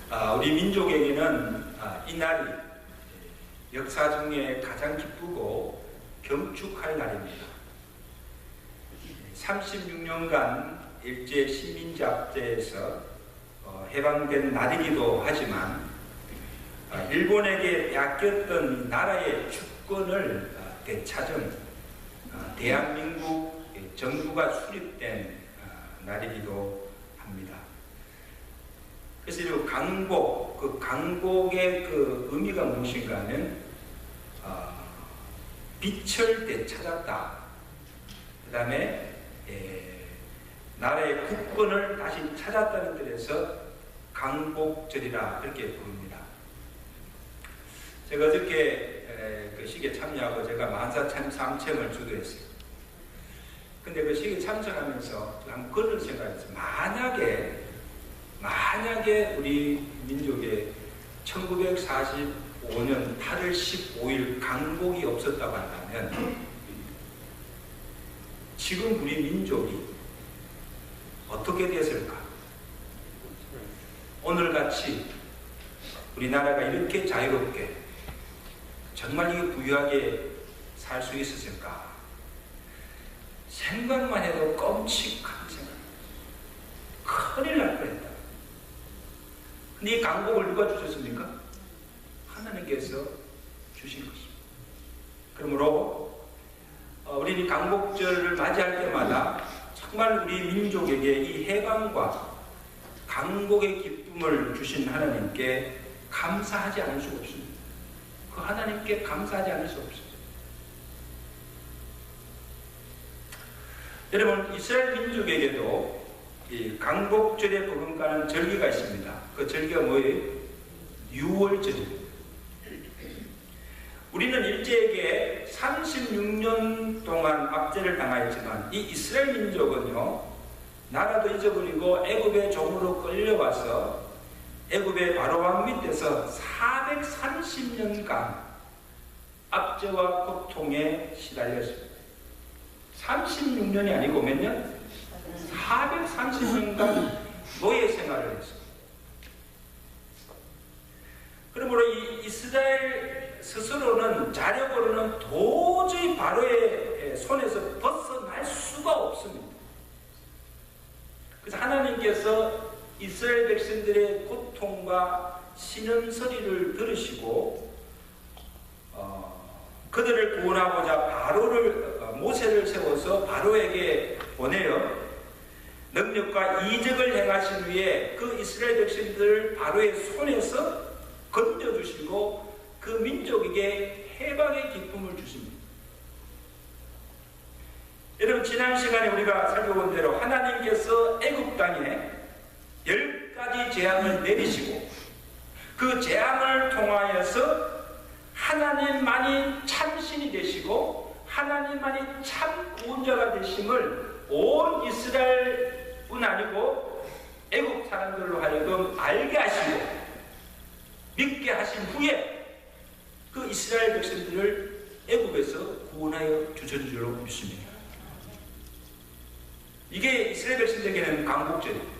우리 민족에게는 이 날이 역사 중에 가장 기쁘고 경축할 날입니다. 36년간 일제 식민지압제에서 해방된 날이기도 하지만 일본에게 빼앗겼던 나라의 주권을 되찾은 대한민국 정부가 수립된 날이기도 합니다. 그래서 이 강복, 그 강복의 그 의미가 무엇인가 하면 빛을 되찾았다. 그 다음에 나라의 국권을 다시 찾았다는 뜻에서 강복절이라 그렇게 부릅니다. 제가 어저께 그 시기에 참여하고 제가 만사참상체험을 주도했어요. 근데 그 시기에 참석하면서 한번 그런 생각했어요. 만약에 우리 민족에 1945년 8월 15일 강복이 없었다고 한다면 지금 우리 민족이 어떻게 됐을까? 오늘같이 우리나라가 이렇게 자유롭게 정말 이게 부유하게 살 수 있었을까? 생각만 해도 끔찍한 생각. 큰일 날 뻔했다. 근데 이 강복을 누가 주셨습니까? 하나님께서 주신 것입니다. 그러므로 우리는 이 강복절을 맞이할 때마다 정말 우리 민족에게 이 해방과 강복의 기쁨을 주신 하나님께 감사하지 않을 수가 없습니다. 그 하나님께 감사하지 않을 수 없습니다. 여러분, 이스라엘 민족에게도 이 강복절에 버금가는 절기가 있습니다. 그 절기가 뭐예요? 유월절입니다. 우리는 일제에게 36년 동안 압제를 당하였지만 이 이스라엘 민족은요, 나라도 잊어버리고 애굽의 종으로 끌려와서 애굽의 바로왕 밑에서 430년간 압제와 고통에 시달렸습니다. 36년이 아니고 몇 년? 430년간 노예 생활을 했습니다. 그러므로 이 이스라엘 스스로는 자력으로는 도저히 바로의 손에서 벗어날 수가 없습니다. 그래서 하나님께서 이스라엘 백성들의 고통과 신음소리를 들으시고 그들을 구원하고자 모세를 세워서 바로에게 보내어 능력과 이적을 행하신 후에 그 이스라엘 백성들을 바로의 손에서 건져주시고 그 민족에게 해방의 기쁨을 주십니다. 여러분, 지난 시간에 우리가 살펴본 대로 하나님께서 애굽 땅에 10가지 재앙을 내리시고 그 재앙을 통하여서 하나님만이 참신이 되시고 하나님만이 참 구원자가 되심을 온 이스라엘뿐 아니고 애굽 사람들로 하여금 알게 하시고 믿게 하신 후에 그 이스라엘 백성들을 애굽에서 구원하여 주신 줄로 믿습니다. 이게 이스라엘 백성들에게는 강복절입니다.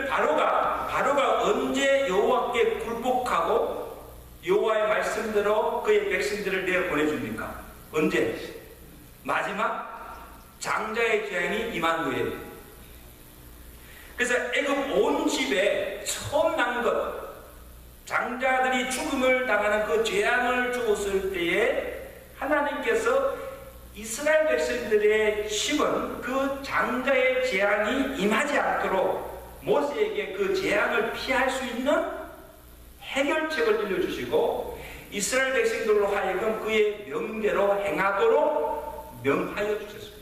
바로가 언제 여호와께 굴복하고 여호와의 말씀대로 그의 백성들을 내어 보내줍니까? 언제? 마지막 장자의 재앙이 임한 후에. 그래서 애굽 온 집에 처음 난 것, 장자들이 죽음을 당하는 그 재앙을 주었을 때에 하나님께서 이스라엘 백성들의 집은 그 장자의 재앙이 임하지 않도록 모세에게 그 재앙을 피할 수 있는 해결책을 들려주시고 이스라엘 백성들로 하여금 그의 명대로 행하도록 명하여 주셨습니다.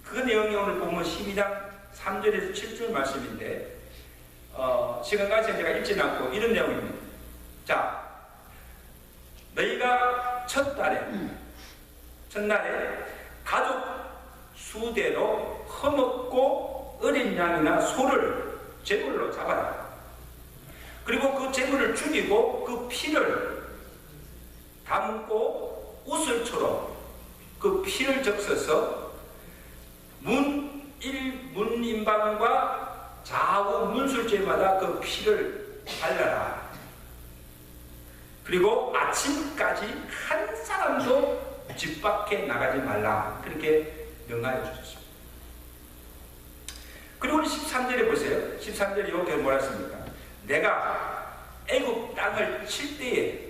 그 내용이 오늘 보면 12장 3절에서 7절 말씀인데 시간까지 제가 읽지는 않고 이런 내용입니다. 자, 너희가 첫날에 가족 수대로 허먹고 어린 양이나 소를 제물로 잡아라. 그리고 그 제물을 죽이고 그 피를 담고 우슬처럼 그 피를 적셔서 문인방과 좌우 문술제마다 그 피를 발라라. 그리고 아침까지 한 사람도 집 밖에 나가지 말라. 그렇게 명하여 주셨습니다. 그리고 13절에 보세요. 13절에 이렇게 뭐라 했습니까? 내가 애굽 땅을 칠 때에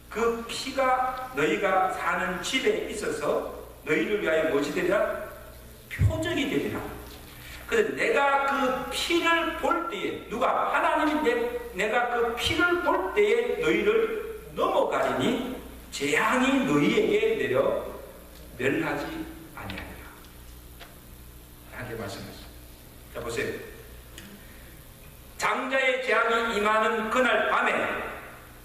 그 피가 너희가 사는 집에 있어서 너희를 위하여 무엇이 되리라? 표적이 되리라. 그래서 내가 그 피를 볼 때에, 누가? 하나님이 내가 그 피를 볼 때에 너희를 넘어가리니 재앙이 너희에게 내려 멸하지 아니하리라. 이렇게 말씀하셨습니다. 자, 보세요. 장자의 재앙이 임하는 그날 밤에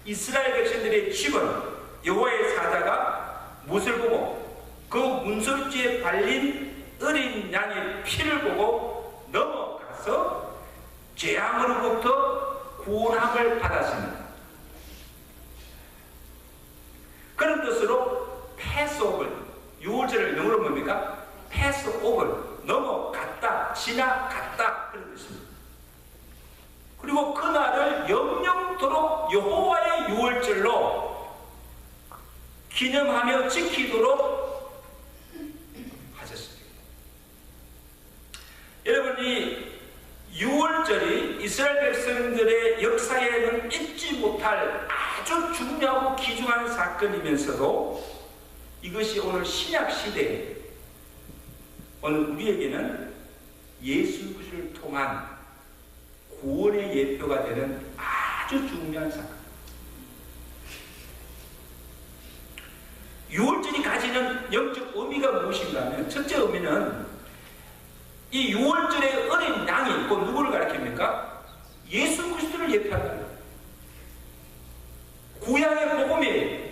이스라엘 백성들의 집은 여호와의 사자가 무엇을 보고 그 문설주에 발린 어린 양의 피를 보고 넘어가서 재앙으로부터 구원함을 받았습니다. 그런 뜻으로 패스오버, 유월절을 영어로 뭡니까? 패스오버, 넘어갔다, 지나갔다, 그런 뜻입니다. 그리고 그날을 영영토록 여호와의 유월절로 기념하며 지키도록 하셨습니다. 여러분, 이 유월절이 이스라엘 백성들의 역사에는 잊지 못할 아주 중요하고 귀중한 사건이면서도 이것이 오늘 신약 시대에 오늘 우리에게는 예수 그리스도를 통한 구원의 예표가 되는 아주 중요한 사건. 유월절이 가지는 영적 의미가 무엇인가 하면, 첫째 의미는 이 유월절의 어린 양이 곧 누구를 가리킵니까? 예수 그리스도를 예표한다. 구약의 복음이에요.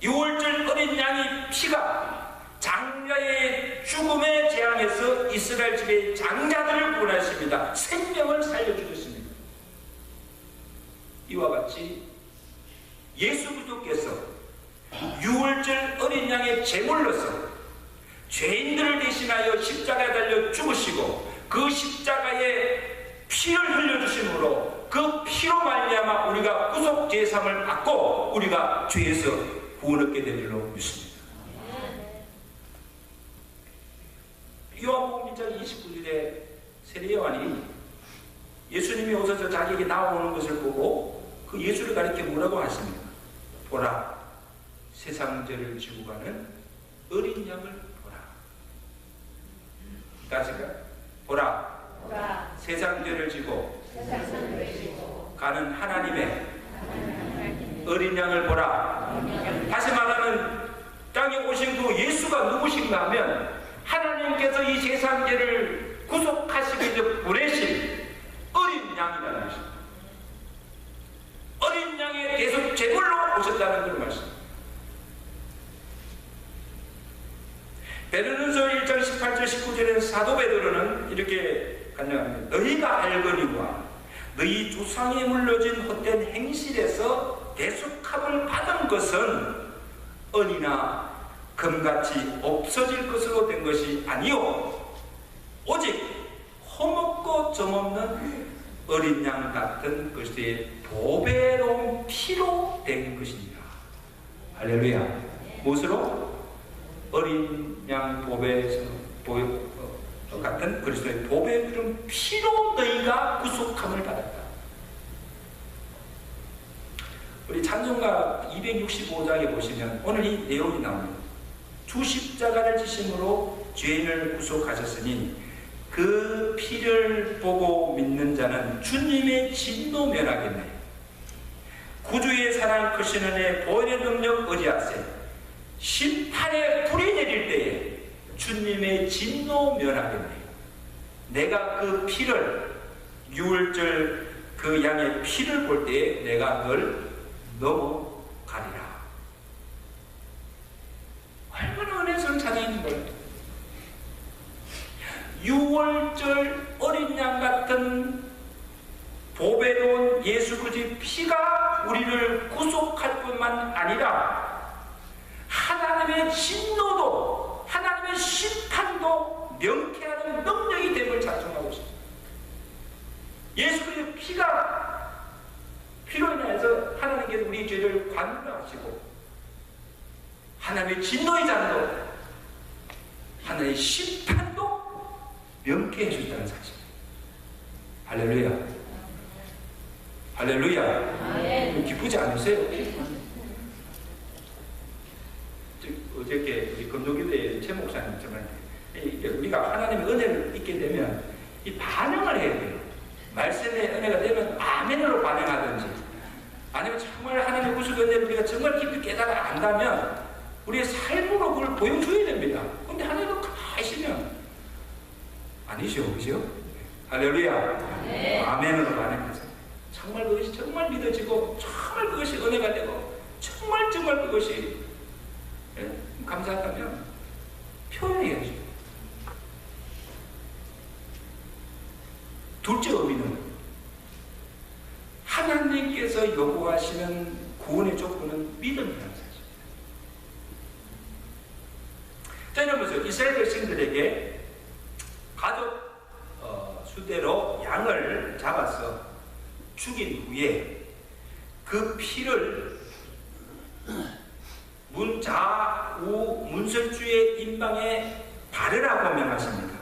유월절 어린 양의 피가 장자의 죽음의 재앙에서 이스라엘 집의 장자들을 구원하십니다. 생명을 살려주셨습니다. 이와 같이 예수 그리스도께서 유월절 어린 양의 제물로서 죄인들을 대신하여 십자가에 달려 죽으시고 그 십자가에 피를 흘려주심으로 그 피로 말미암아 우리가 구속 제사함을 받고 우리가 죄에서 구원 얻게 될 줄로 믿습니다. 요한복음 1장 29절에 세례 요한이 예수님이 오셔서 자기에게 나오는 것을 보고 그 예수를 가리켜 뭐라고 하십니까? 보라, 세상 죄를 지고 가는 어린 양을 보라. 다시가 보라, 세상 죄를 지고 가는 하나님의 어린 양을 보라. 다시 말하면 땅에 오신 그 예수가 누구신가 하면 하나님께서 이 세상 죄를 구속하시기 위해 보내신 어린 양이라는 것입니다. 어린 양의 대속 제물로 오셨다는 그런 말씀입니다. 베드로전서 1장 18절 19절에는 사도 베드로는 이렇게 간증합니다. 너희가 알거니와 너희 조상에 물려진 헛된 행실에서 대속함을 받은 것은 은이나 금같이 없어질 것으로 된 것이 아니요 오직 허먹고 점없는 어린 양 같은 것의 보배로운 피로 된 것입니다. 할렐루야. 무엇으로? 어린 양 보배에서 같은 그리스도의 보배로운 피로 너희가 구속함을 받았다. 우리 찬송가 265장에 보시면 오늘 이 내용이 나옵니다. 주 십자가를 지심으로 죄인을 구속하셨으니 그 피를 보고 믿는 자는 주님의 진노 면하겠네. 구주의 사랑 크신 은혜 보혈의 능력 의지하세. 심판의 불이 내릴 때에 주님의 진노 면하겠네. 내가 그 피를 유월절 그 양의 피를 볼 때에 내가 널 넘어가리라. 얼마나 은혜스러운 찬양인 거예요. 유월절 어린 양 같은 보배로운 예수 그리스도의 피가 우리를 구속할 뿐만 아니라 하나님의 진노도 하나님의 심판도 명쾌하는 능력이 됨을 찬송하고 있습니다. 예수 그리스도의 피로 인해서 하나님께서 우리 죄를 관통하시고 하나님의 진노의 잔도 하나님의 심판도 명쾌해 주셨다는 사실. 할렐루야. 할렐루야. 기쁘지 않으세요? 어저께 우리 금도교회의 최 목사님처럼 우리가 하나님의 은혜를 잊게 되면 이 반응을 해야 돼요. 말씀의 은혜가 되면 아멘으로 반응하든지, 아니면 정말 하나님의 구속 은혜를 우리가 정말 깊이 깨달아 안다면 우리의 삶으로 그걸 보여줘야 됩니다. 근데 하나님은 가시면 아니죠, 그죠? 할렐루야. 네. 아멘으로 반응해서 정말 그것이 정말 믿어지고, 정말 그것이 은혜가 되고, 정말 그것이 감사하다면 표현해야죠. 둘째 의미는 하나님께서 요구하시는 구원의 조건은 믿음이라는 사실입니다. 자, 여러분, 이스라엘 백성들에게 가족 수대로 양을 잡아서 죽인 후에 그 피를 좌우 문설주의 인방에 바르라고 명하십니다.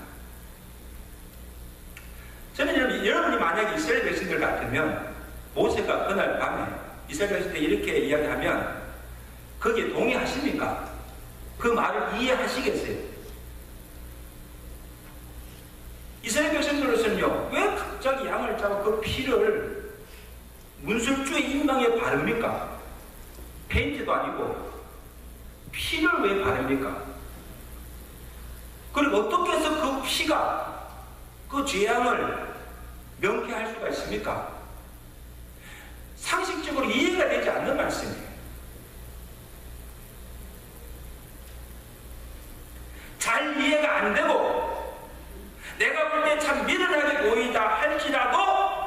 저는 여러분이 만약에 이스라엘 백성들 같으면 모세가 그날 밤에 이스라엘 백성들 이렇게 이야기하면 거기에 동의하십니까? 그 말을 이해하시겠어요? 이스라엘 백성들로서는요, 왜 갑자기 양을 잡아 그 피를 문설주의 인방에 바릅니까? 페인트도 아니고 피를 왜 바릅니까? 그리고 어떻게 해서 그 피가 그 죄양을 명쾌할 수가 있습니까? 상식적으로 이해가 되지 않는 말씀이에요. 잘 이해가 안 되고 내가 볼 때 참 미련하게 보이다 할지라도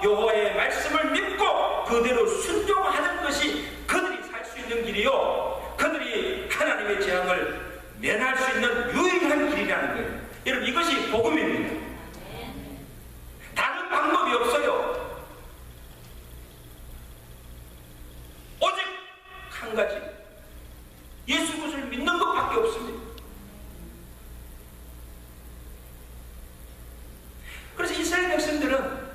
여호와의 말씀을 믿고 그대로 순종하는 것이 그들이 살 수 있는 길이요, 그들이 하나님의 재앙을 면할 수 있는 유일한 길이라는 거예요. 여러분, 이것이 복음입니다. 다른 방법이 없어요. 오직 한 가지, 예수 그리스도를 믿는 것밖에 없습니다. 그래서 이스라엘 백성들은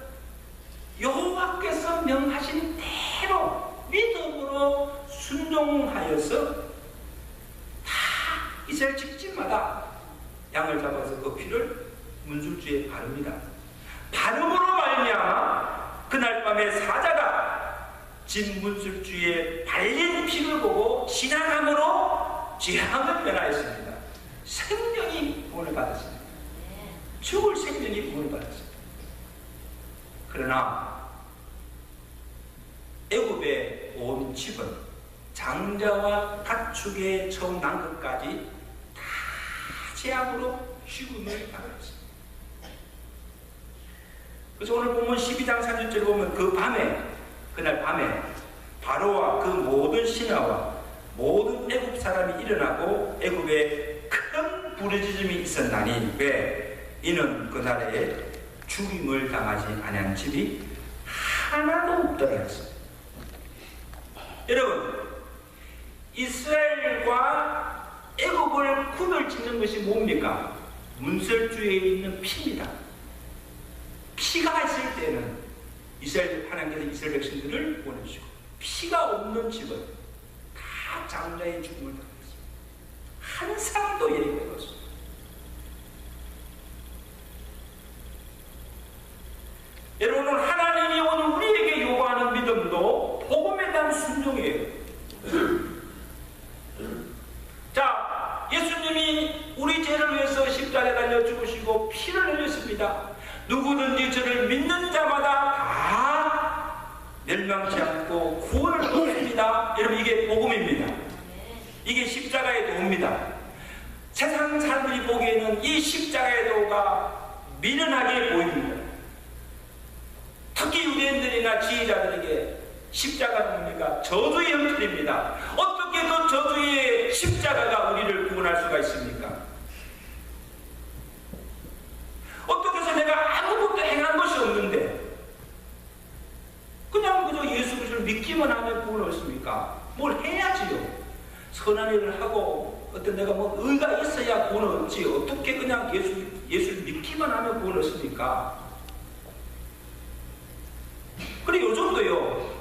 여호와께서 명하신 대로 믿음으로 순종하여서 다 이스라엘 집집마다 양을 잡아서 그 피를 문술주에 바릅니다. 바름으로 말미암아 그날 밤에 사자가 진 문술주에 발린 피를 보고 지나감으로 죄악을 면하였습니다. 생명이 구원을 받았습니다. 죽을 생명이 구원을 받았습니다. 그러나 애굽의 온 집은 장자와 가축의 처음 난 것까지 다 재앙으로 죽음을 당했습니다. 그래서 오늘 보면 12장 30절에 보면 그날 밤에 바로와 그 모든 신하와 모든 애굽 사람이 일어나고 애굽에 큰 부르짖음이 있었나니 왜? 이는 그날에 죽임을 당하지 아니한 집이 하나도 없더라 했습니다. 여러분, 이스라엘과 애굽을 구별짓는 것이 뭡니까? 문설주에 있는 피입니다. 피가 있을 때는 이스라엘 하나님께서 이스라엘 백성들을 보내주시고, 피가 없는 집은 다 장자의 죽음을 당했습니다. 한 사람도 예외가 없습니다. 여러분, 하나님이 오늘 우리에게 요구하는 믿음도 복음에 대한 순종이에요. 자, 예수님이 우리 죄를 위해서 십자가에 달려 죽으시고 피를 흘렸습니다. 누구든지 저를 믿는 자마다 다 멸망치 않고 구원을 얻습니다. 여러분, 이게 복음입니다. 이게 십자가의 도입니다. 세상 사람들이 보기에는 이 십자가의 도가 미련하게 보입니다. 특히 유대인들이나 지혜자들에게 십자가는 뭡니까? 저주의 형틀입니다. 어떻게 그 저주의 십자가가 우리를 구원할 수가 있습니까? 믿기만 하면 구원을 얻습니까? 뭘 해야지요. 선한 일을 하고 어떤 내가 뭐 의가 있어야 구원을 얻지. 어떻게 그냥 예수를 믿기만 하면 구원을 얻습니까? 그래 요즘도요.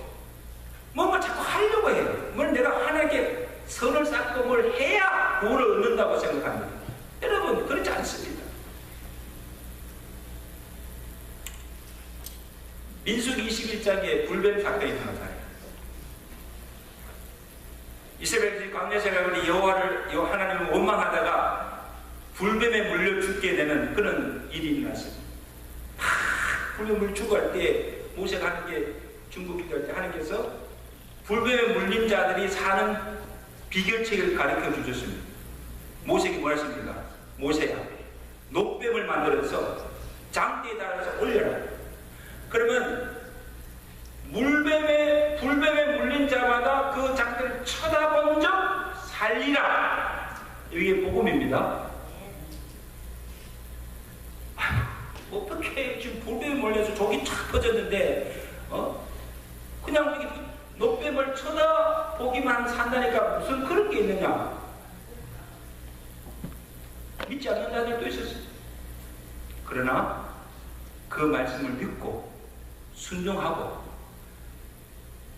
뭔가 자꾸 하려고 해요. 뭘 내가 하나님께 선을 쌓고 뭘 해야 구원을 얻는다고 생각합니다. 여러분 그렇지 않습니다. 민수기 21장에 불뱀 사건이 나타나요. 이스라엘들이 광야 생활을 여호와를 하나님을 원망하다가 불뱀에 물려 죽게 되는 그런 일이 일어났습니다. 불뱀에 물려 죽어갈 때 모세가 하는 게 중국 기도할 때 하나님께서 불뱀에 물린 자들이 사는 비결책을 가르쳐 주셨습니다. 모세에게 뭐라 했습니까? 모세야, 녹뱀을 만들어서 장대에 달아서 올려라. 그러면 불뱀에 물린 자마다 그 장대를 쳐다본 적 살리라. 이게 복음입니다. 어떻게 지금 불뱀에 몰려서 족이 쫙 퍼졌는데 그냥 녹뱀을 쳐다보기만 산다니까 무슨 그런 게 있느냐. 믿지 않는 자들도 있었어요. 그러나 그 말씀을 믿고 순종하고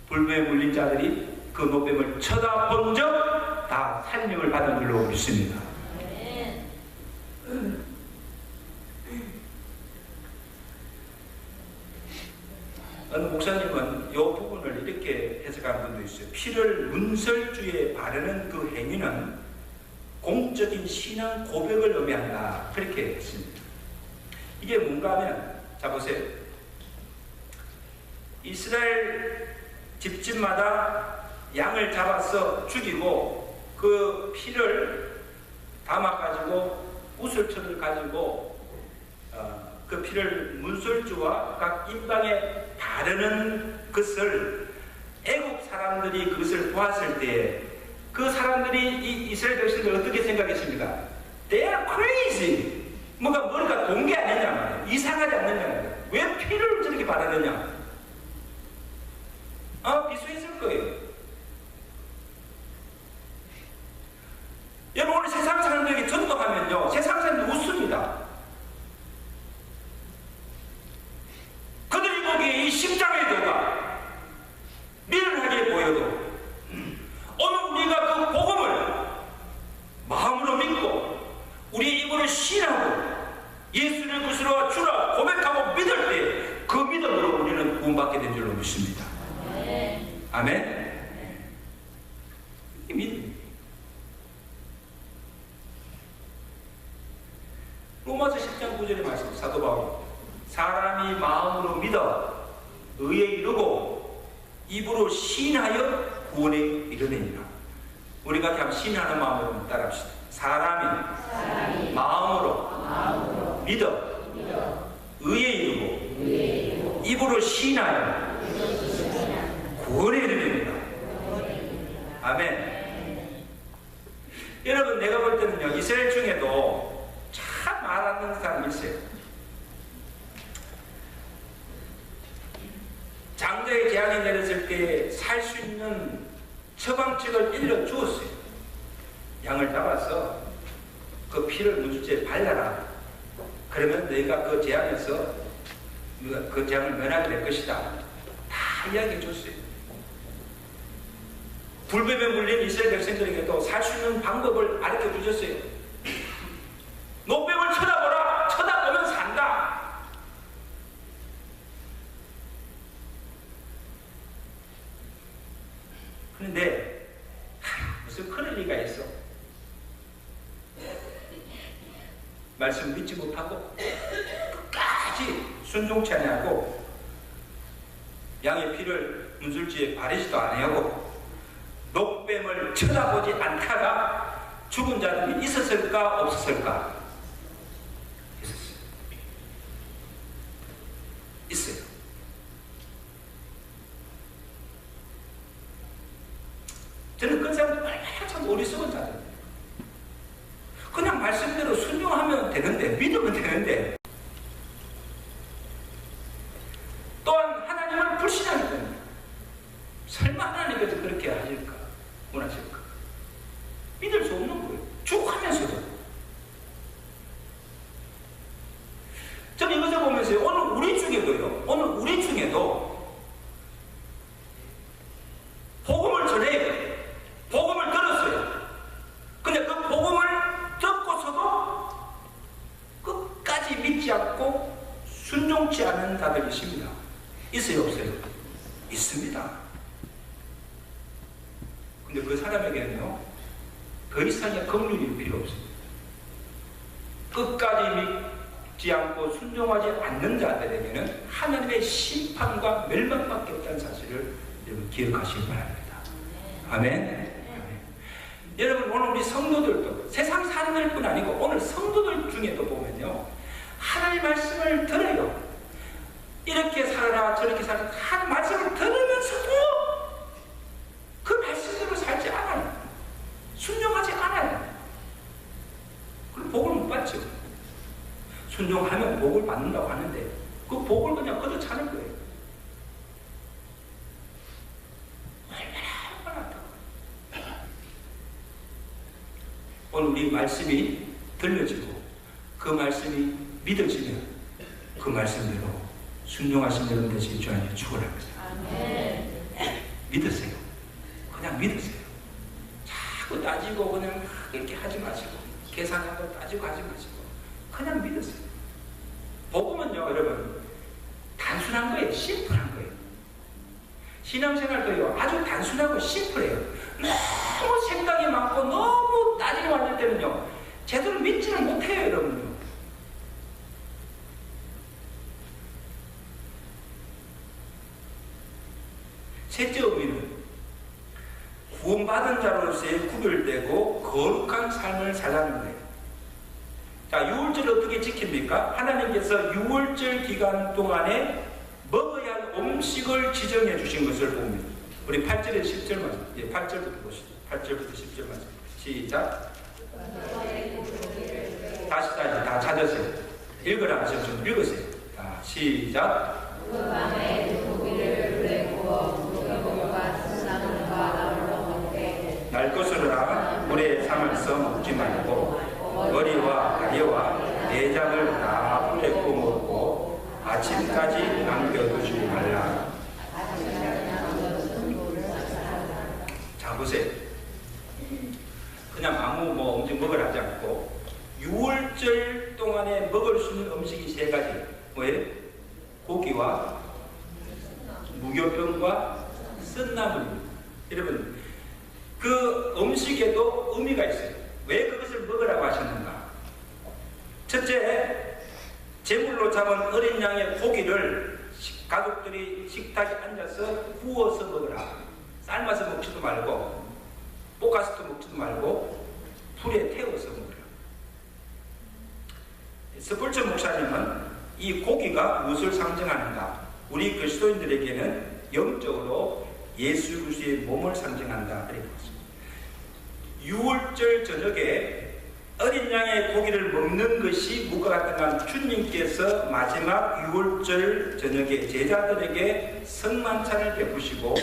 불뱀에 물린 자들이 그 녹뱀을 쳐다본 적 다 살림을 받은 줄로 믿습니다. 어느 목사님은 이 부분을 이렇게 해석하는 분도 있어요. 피를 문설주에 바르는 그 행위는 공적인 신앙 고백을 의미한다. 그렇게 했습니다. 이게 뭔가 하면, 자 보세요. 이스라엘 집집마다 양을 잡아서 죽이고 그 피를 담아가지고 우슬초를 가지고 그 피를 문설주와 각 임방에 바르는 것을 애국 사람들이 그것을 보았을 때 그 사람들이 이 이스라엘 백성들 어떻게 생각했습니까? They are crazy. 뭔가 머리가 돈 게 아니냐 말이야. 이상하지 않느냐. 왜 피를 저렇게 바르느냐. 비수했을 거예요. 여러분 오늘 세상 사람들에게 전도하면요. 세상 사람들 웃습니다. 그들이 보기에 이 십자가의 도가 미련하게 보여도 오늘 우리가 그 복음을 마음으로 믿고 우리의 입으로 신하고 예수를 그리스도와 주라 고백하고 믿을 때 그 믿음으로 우리는 구원받게 된 줄로 믿습니다. 아멘? 이 믿음. 로마서 10장 9절의 말씀, 사도 바울. 사람이 마음으로 믿어 의에 이르고 입으로 시인하여 구원에 이르느니라. 우리가 그냥 시인하는 마음으로 따라합시다. 사람이 마음으로 믿어 의에 이르고 입으로 시인하여 구원에 이르느니라. 아멘. 여러분 내가 볼 때는요, 이스라엘 중에도 참 말하는 사람이 있어요. 장자의 재앙이 내렸을 때 살 수 있는 처방책을 일러 주었어요. 양을 잡아서 그 피를 문줄지에 발라라. 그러면 너희가 그 재앙에서 그 재앙을 면하게 될 것이다. 다 이야기해 줬어요. 불뱀에 물린 이스라엘 백성들에게도 살 수 있는 방법을 가르쳐 주셨어요. 녹뱀을 쳐다보라. 쳐다보면 산다. 그런데 무슨 그럴 리가 있어. 말씀 믿지 못하고 끝까지 순종치 아니하고 양의 피를 문술지에 바르지도 아니하고 녹뱀을 쳐다보지 않다가 죽은 자들이 있었을까 없었을까? 있었어요. 있어요. 저는 그 사람들 얼마나 참 어리석은 자들. 그냥 말씀대로 순종하면 되는데, 믿으면 되는데, 또한 하나님을 불신하기 때문에 보세요. 오늘 우리 중에도요. 오늘 우리 중에도 복음을 전해요. 복음을 들었어요. 근데 그 복음을 듣고서도 끝까지 믿지 않고 순종치 않은 자들이 있습니다. 있어요, 없어요? 있습니다. 근데 그 사람에게는요, 더 이상의 긍휼이 필요 없습니다. 끝까지 믿지 않고 순종하지 않는 자들에게는 하나님의 심판과 멸망밖에 없다는 사실을 여러분 기억하시기 바랍니다. 아멘. 아멘. 여러분, 오늘 우리 성도들도 세상 사람들 뿐 아니고 오늘 성도들 중에도 보면요, 하나님의 말씀을 들어요. 이렇게 살아라 저렇게 살아라 한 말씀을 들으면서도 그 말씀대로 살지 않아요. 순종하지 않아요. 그럼 복을 못 받죠. 순종하면 복을 받는다고 하는데 그 복을 그냥 걷어차는 거예요. 얼마나 안타까워요. 오늘 우리 말씀이 들려지고 그 말씀이 믿어지면 그 말씀대로 순종하신 여러분 되시길 주 안에 축원합니다. 믿으세요. 그냥 믿으세요. 자꾸 따지고 그냥 그렇게 하지 마시고 계산하고 따지고 하지 마시고 그냥 믿으세요. 복음은요, 여러분 단순한 거예요. 심플한 거예요. 신앙생활도요 아주 단순하고 심플해요. 너무 생각이 많고 너무 따지고 할 때는요 제대로 믿지는 못해요, 여러분요. 셋째 의미는 구원받은 자로서의 구별되고 거룩한 삶을 살라는 거예요. 자, 유월절 어떻게 지킵니까? 하나님께서 유월절 기간 동안에 먹어야 할 음식을 지정해 주신 것을 봅니다. 우리 8절에 10절 맞아. 예, 8절부터 보시죠. 8절부터 10절 맞아. 시작. 다시 다 찾으세요. 읽으라 하셔서 좀 읽으세요. 자, 시작. 날 것으로라 물에 삶아서 먹지 말고 머리와 다리와 내장을 다 불에 구워 먹고 아침까지 남겨두지 말라. 자, 보세요. 그냥 아무 음식 먹으라 하지 않고 6월절 동안에 먹을 수 있는 음식이 세 가지. 뭐예요? 고기와 무교병과 쓴나물입니다. 여러분, 그 음식에도 의미가 있어요. 왜 그것을 먹으라고 하셨는가? 첫째, 제물로 잡은 어린 양의 고기를 가족들이 식탁에 앉아서 구워서 먹으라. 삶아서 먹지도 말고 볶아서도 먹지도 말고 불에 태워서 먹으라. 스폴처 목사님은 이 고기가 무엇을 상징하는가? 우리 그리스도인들에게는 영적으로 예수 그리스도의 몸을 상징한다. 이렇게 봤습니다. 6월절 저녁에 어린 양의 고기를 먹는 것이 무엇과 같은가? 주님께서 마지막 6월절 저녁에 제자들에게 성만찬을 베푸시고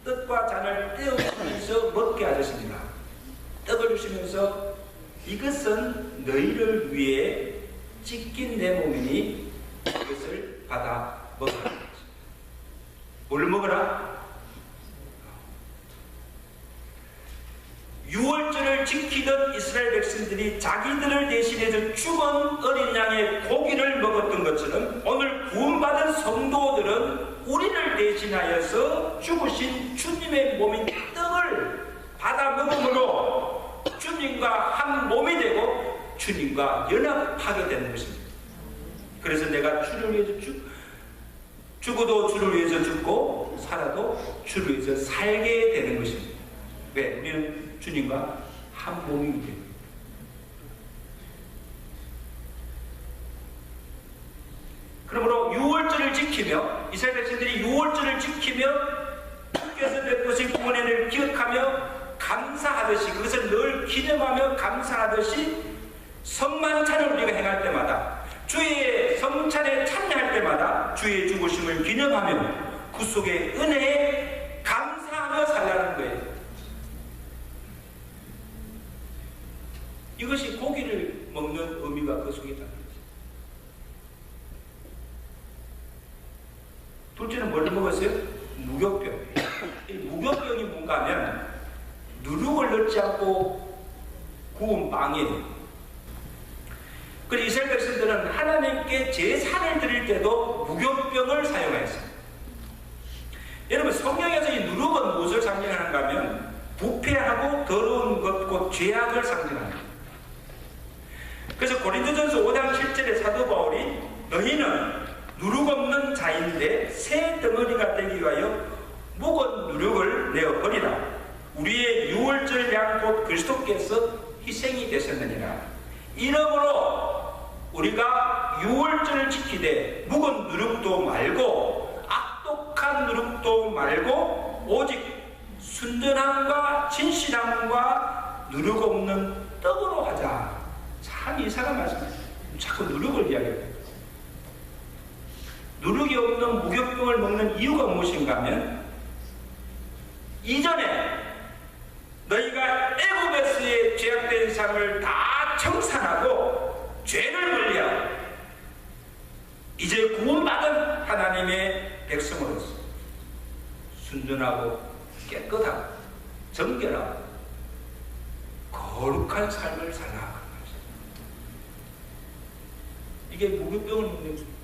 떡과 잔을 떼어주시면서 먹게 하셨습니다. 떡을 주시면서 이것은 너희를 위해 찢긴 내 몸이니 이것을 받아 먹으라. 뭘 먹으라? 6월절을 지키던 이스라엘 백성들이 자기들을 대신해서 죽은 어린 양의 고기를 먹었던 것처럼 오늘 구원받은 성도들은 우리를 대신하여서 죽으신 주님의 몸인 떡을 받아 먹음으로 주님과 한 몸이 되고 주님과 연합하게 되는 것입니다. 그래서 내가 주를 위해서 죽어도 주를 위해서 죽고 살아도 주를 위해서 살게 되는 것입니다. 왜? 우리는 주님과 한 몸이기 때문에. 그러므로 6월절을 지키며 이스라엘 백성들이 6월절을 지키며 주께서 베푸신 구원의 은혜를 기억하며 감사하듯이 그것을 늘 기념하며 감사하듯이 성만찬을 우리가 행할 때마다 주의 성찬에 참여할 때마다 주의 죽으심을 기념하며 그 속에 은혜에 감사하며 살라는 거예요. 이것이 고기를 먹는 의미가 그 속에 있다는 거죠. 둘째는 뭘 먹었어요? 무교병. 이 무교병이 뭔가 하면 누룩을 넣지 않고 구운 빵이에요. 그래서 이스라엘 백성들은 하나님께 제사를 드릴 때도 무교병을 사용하였습니다. 여러분, 성경에서 이 누룩은 무엇을 상징하는가 하면 부패하고 더러운 것, 곧 죄악을 상징합니다. 그래서 고린도전서 5장 7절에 사도 바울이 너희는 누룩 없는 자인데 새 덩어리가 되기 위하여 묵은 누룩을 내어 버리라. 우리의 유월절 양 곧 그리스도께서 희생이 되셨느니라. 이러므로 우리가 유월절을 지키되 묵은 누룩도 말고 악독한 누룩도 말고 오직 순전함과 진실함과 누룩 없는 떡으로 하자. 참 이상한 말씀이에요. 자꾸 누룩을 이야기해요. 누룩이 없는 무교병을 먹는 이유가 무엇인가 하면 이전에 너희가 애굽에서의 죄악된 삶을 다 청산하고 죄를 멀리하고 이제 구원받은 하나님의 백성으로서 순전하고 깨끗하고 정결하고 거룩한 삶을 살아가는 것입니다. 이게 무교병을 먹는 거예요.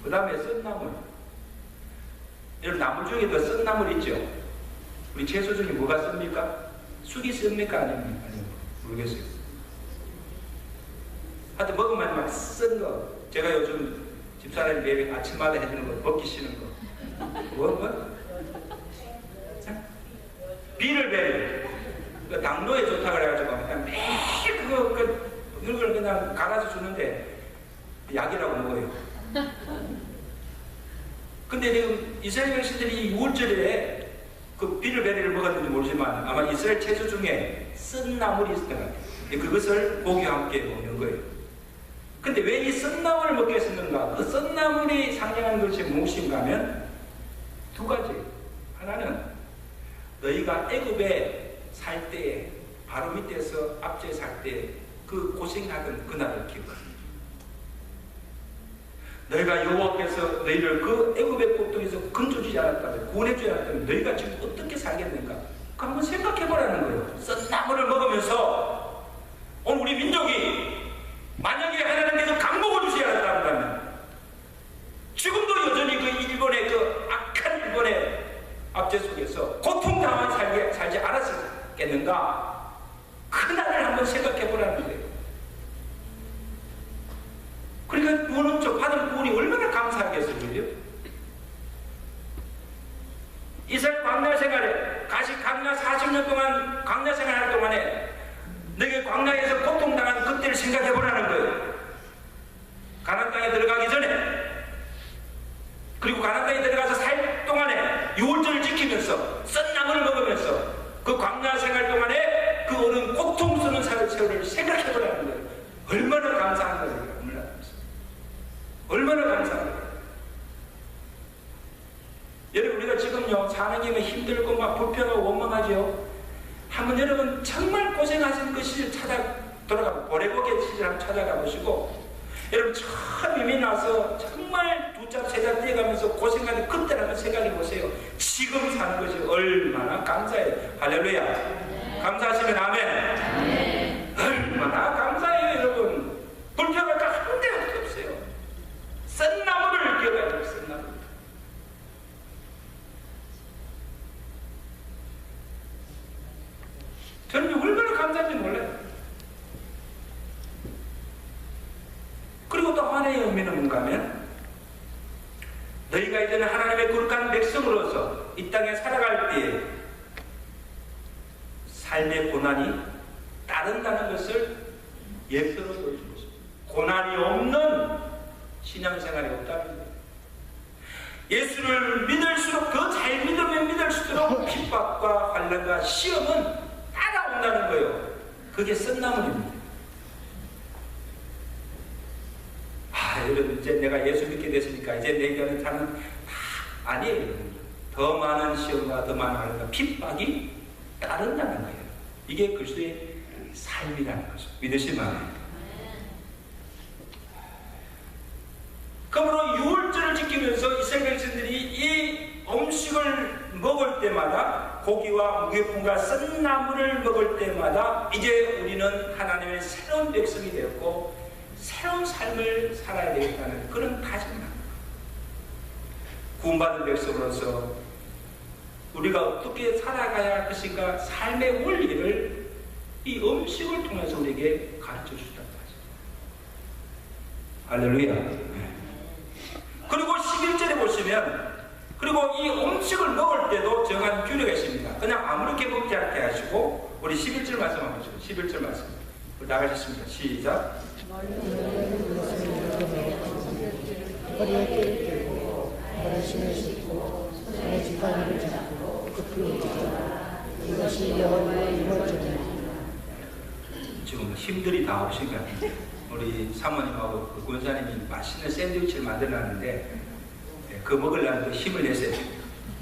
그 다음에 썬나물. 여러분, 나물 중에도 썬나물 있죠? 우리 채소 중에 뭐가 씁니까? 쑥이 씁니까? 아닙니까? 모르겠어요. 하여튼 먹으면 막 쓴 거. 제가 요즘 집사람이 매일 아침마다 해주는 거, 먹기 싫은 거. 뭐? 비를베리. 그 당뇨에 좋다 그래가지고 그냥 매일 그걸 그냥 갈아서 주는데 약이라고 먹어요. 근데 지금 이스라엘 백성들이 6월절에 그 비를베리를 먹었는지 모르지만 아마 이스라엘 채소 중에 쓴 나물이 있었던 것 같아요. 그것을 고기와 함께 먹는 거예요. 근데 왜 이 쓴 나물을 먹게 했었는가? 그 쓴 나물이 상징하는 것이 무엇인가 하면 두 가지. 하나는 너희가 애굽에 살 때에 바로 밑에서 앞쪽에 살 때 그 고생하던 그날을 기억합니다. 너희가 여호와께서 너희를 그 애굽의 고통에서 건져주지 않았다면, 구원해주지 않았다면 너희가 지금 어떻게 살겠는가? 그 한번 생각해보라는 거예요. 쓴 나물을 먹으면서 오늘 우리 민족이 만약에 하나님께서 강복을 주지 않았다면 지금도 여전히 그 일본의 그 악한 일본의 압제 속에서 고통당한 살지 않았겠는가? 그날을 한번 생각해보라는 거예요. 그러니까 구원은 받은 구원이 얼마나 감사하겠어요. 이스라엘 광야 생활에 광야 40년 동안 광야 생활할 동안에 너희 광야에서 고통당한 그때를 생각해보라는 거예요. 가나안 땅에 들어가기 전에, 그리고 가나안 땅에 들어가서 살 동안에 유월절을 지키면서 썬나물을 먹으면서 그 광야 생활 동안에 그 어른 고통스러운 세월을 생각해보라는 거예요. 얼마나 감사한 거예요. 얼마나 감사한 거예요. 여러분, 우리가 지금요 사는 김에 힘들고 막 불평하고 원망하죠. 한번 여러분 정말 고생하신 그 시절 돌아가고 고래고개 시절 한번 찾아가 보시고, 여러분 처음 이민 와서 정말 두 짝 세 짝 뛰어가면서 고생하는 그때를 한번 생각해 보세요. 지금 사는 것이 얼마나 감사해요. 할렐루야. 감사하시면 아멘. 얼마나 감사해요. 여러분, 불평할 거 한 대도 없어요. 쓴 나무를 기억해야 돼요. 쓴 나무. 저는 얼마나 감사한지 몰라요. 그리고 또 하나의 의미는 뭔가 하면 너희가 이제는 하나님의 거룩한 백성으로서 이 땅에 살아갈 때에 삶의 고난이 따른다는 것을 예표로 보여준 것입니다. 고난이 없는 신앙생활이 없다는 거예요. 예수를 믿을수록 더 잘 믿으면 믿을수록 핍박과 환난과 시험은 따라온다는 거예요. 그게 썬나물입니다. 여러분, 이제 내가 예수 믿게 됐으니까 이제 내게는 사는 아니에요. 여러분. 더 많은 시험과 더 많은 핍박이 따른다는 거예요. 이게 그리스도의 삶이라는 거죠. 믿으시면 음식을 먹을 때마다, 고기와 무교품과 쓴 나물을 먹을 때마다 이제 우리는 하나님의 새로운 백성이 되었고 새로운 삶을 살아야 되겠다는 그런 다짐입니다. 구원받은 백성으로서 우리가 어떻게 살아가야 할 것인가, 삶의 원리를 이 음식을 통해서 우리에게 가르쳐 주셨다는 거죠. 할렐루야. 그리고 11절에 보시면, 그리고 이 음식을 먹을 때도 정한 규례가 있습니다. 그냥 아무렇게 먹지 않게 하시고, 우리 11절 말씀 한번 보시죠. 11절 말씀 나가셨습니다. 시작. 허리에 띠를 들고 버릇신을 신고 손에 지팡이를 잡고 급히 지켜라. 이것이 여호와의 유월절이니라. 지금 힘들이 다 오신 것 같은데, 우리 사모님하고 그 권사님이 맛있는 샌드위치를 만들어놨는데 그거 먹으려면 힘을 내세요.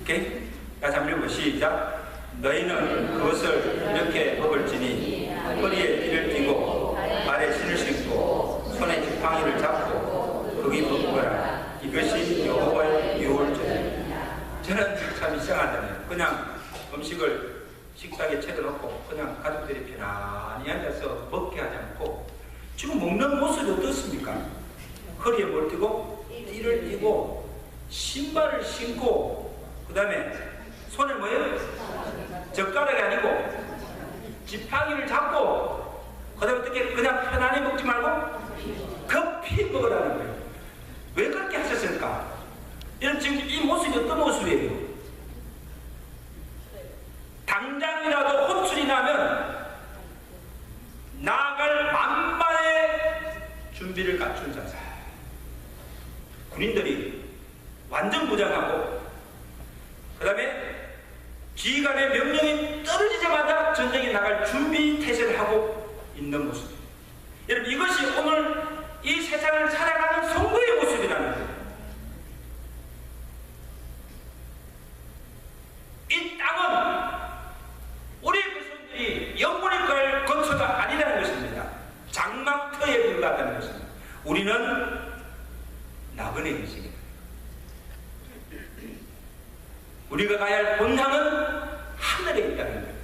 오케이? 다시 한번 읽어보시죠. 시작. 너희는 그것을 이렇게 먹을지니 허리에 띠를 띠고 발에 신을 신고 손에 지팡이를 잡고 거기 먹거라. 이것이 여호와의 유월절이니라. 저는 참 이상하잖아요. 그냥 음식을 식탁에 채워놓고 그냥 가족들이 편안히 앉아서 먹게 하지 않고 지금 먹는 모습이 어떻습니까? 허리에 뭘 띠고 띠를 띠고 신발을 신고 그 다음에 손에 뭐예요? 젓가락이 아니고 지팡이를 잡고 그 다음에 어떻게 그냥 편안히 먹지 말고 급히 먹으라는 거예요. 왜 그렇게 하셨을까? 이런 지금 이 모습이 어떤 모습이에요? 당장이라도 혼쭐이 나면 나아갈 만반의 준비를 갖춘 자세. 군인들이 완전 무장하고 그 다음에 지휘관의 명령이 떨어지자마자 전쟁에 나갈 준비 태세를 하고 있는 모습. 여러분, 이것이 오늘 이 세상을 살아가는 성도의 모습이라는 거예요. 이 땅은 우리 백성들이 영원히 갈 거처가 아니라는 것입니다. 장막터에 불과하다는 것입니다. 우리는 나그네 인생입니다. 우리가 가야 할 본향은 하늘에 있다는 거예요.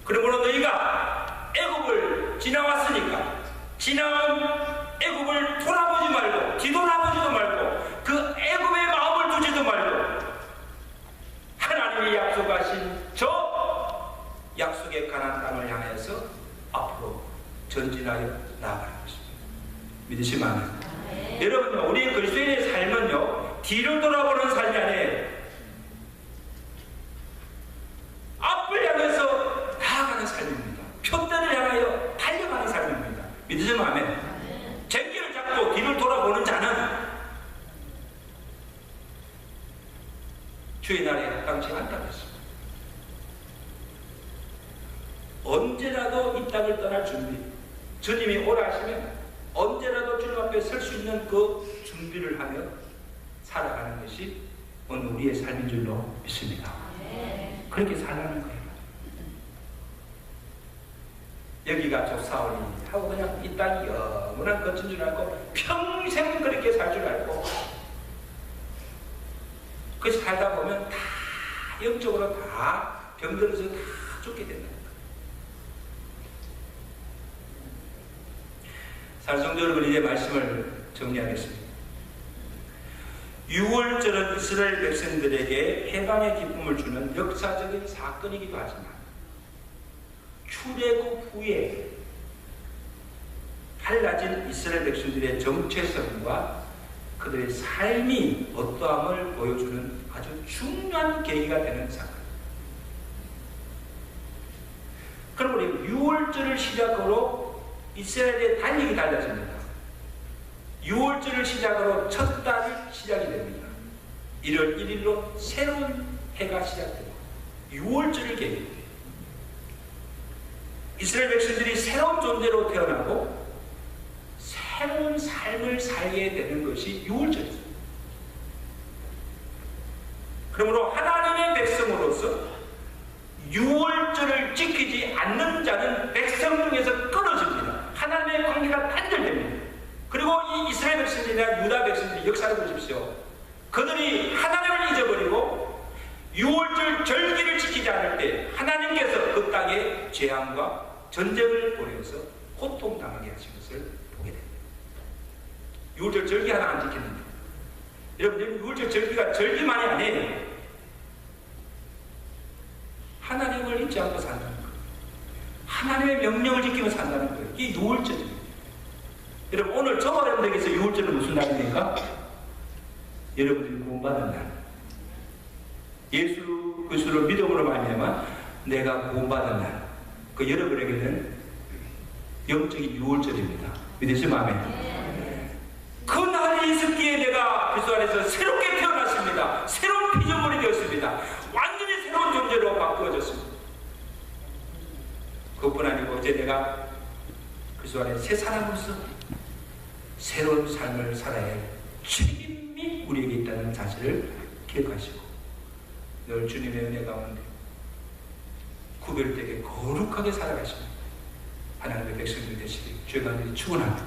그러므로 너희가 애굽을 지나왔으니까 지나온 애굽을 돌아보지 말고 뒤돌아보지도 말고 그 애굽의 마음을 두지도 말고 하나님이 약속하신 저 약속의 가나안 땅을 향해서 앞으로 전진하여 나아가는 것입니다. 믿으시면 아멘. 여러분요, 우리 그리스도인의 삶은요 뒤를 돌아보는 삶이 아니에요. 앞을 향해서 나아가는 삶입니다. 표대를 향하여 달려가는 삶입니다. 믿으시면 아멘. 쟁기를 잡고 뒤를 돌아보는 자는 주의 날에 합당치 않다고 했습니다. 언제라도 이 땅을 떠날 준비, 주님이 오라 하시면 언제라도 주님 앞에 설 수 있는 그 준비를 하며 살아가는 것이 오늘 우리의 삶인 줄로 믿습니다. 그렇게 살아가는 거예요. 여기가 좋사오니 하고 그냥 이 땅이 영원한 것인 줄 알고 평생 그렇게 살 줄 알고 그 살다 보면 다 영적으로 다 병들어서 다 죽게 된다. 살성도 여러분, 이제 말씀을 정리하겠습니다. 유월절은 이스라엘 백성들에게 해방의 기쁨을 주는 역사적인 사건이기도 하지만 출애굽 후에 달라진 이스라엘 백성들의 정체성과 그들의 삶이 어떠함을 보여주는 아주 중요한 계기가 되는 사건. 그럼 우리 유월절을 시작으로 이스라엘의 달력이 달라집니다. 6월절을 시작으로 첫 달이 시작이 됩니다. 1월 1일로 새로운 해가 시작되고 6월절을 계획해요. 이스라엘 백성들이 새로운 존재로 태어나고 새로운 삶을 살게 되는 것이 6월절이죠. 그러므로 하나님의 백성으로서 6월절을 지키지 않는 자는 백성 중에서 끊어집니다. 하나님의 관계가 단절됩니다. 그리고 이 이스라엘 백성들이나 유다 백성들의 역사를 보십시오. 그들이 하나님을 잊어버리고 유월절 절기를 지키지 않을 때 하나님께서 그 땅에 재앙과 전쟁을 보내서 고통당하게 하신 것을 보게 됩니다. 유월절 절기 하나 안 지켰는데, 여러분들 유월절 절기가 절기만이 아니에요. 하나님을 잊지 않고 산다는 거예요. 하나님의 명령을 지키며 산다는 거예요. 이게 유월절입니다. 여러분, 오늘 저와 여러분에게서 유월절은 무슨 날입니까? 여러분들이 구원받은 날. 예수 그리스도를 믿음으로 말미암아 내가 구원받은 날. 그 여러분에게는 영적인 유월절입니다. 믿으시면 아멘. 그 날이 있었기에 내가 그리스도 안에서 새롭게 태어났습니다. 새로운 피조물이 되었습니다. 완전히 새로운 존재로 바꾸어졌습니다. 그것뿐 아니고 이제 내가 그리스도 안에 새 사람으로서 새로운 삶을 살아야 할 책임이 우리에게 있다는 사실을 기억하시고 늘 주님의 은혜 가운데 구별되게 거룩하게 살아가시는 하나님의 백성들 되시길 주의 간절히 축원합니다.